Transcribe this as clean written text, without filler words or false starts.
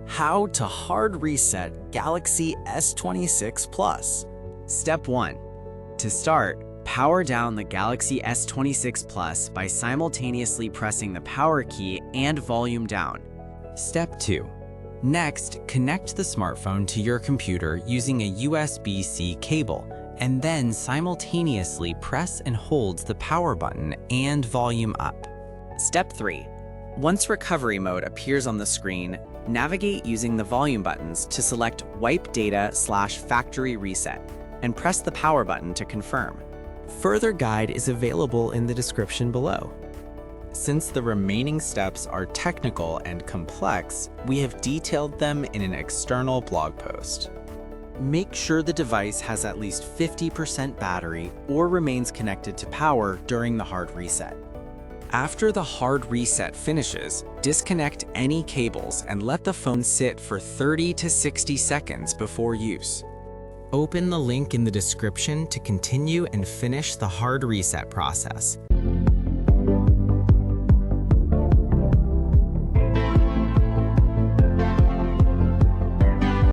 How to hard reset Galaxy S26 Plus. Step 1. To start, power down the Galaxy S26 Plus by simultaneously pressing the power key and volume down. Step 2. Next, connect the smartphone to your computer using a USB-C cable, and then simultaneously press and hold the power button and volume up. Step 3. Once recovery mode appears on the screen, navigate using the volume buttons to select Wipe Data/Factory Reset and press the power button to confirm. Further guide is available in the description below. Since the remaining steps are technical and complex, we have detailed them in an external blog post. Make sure the device has at least 50% battery or remains connected to power during the hard reset. After the hard reset finishes, disconnect any cables and let the phone sit for 30 to 60 seconds before use. Open the link in the description to continue and finish the hard reset process.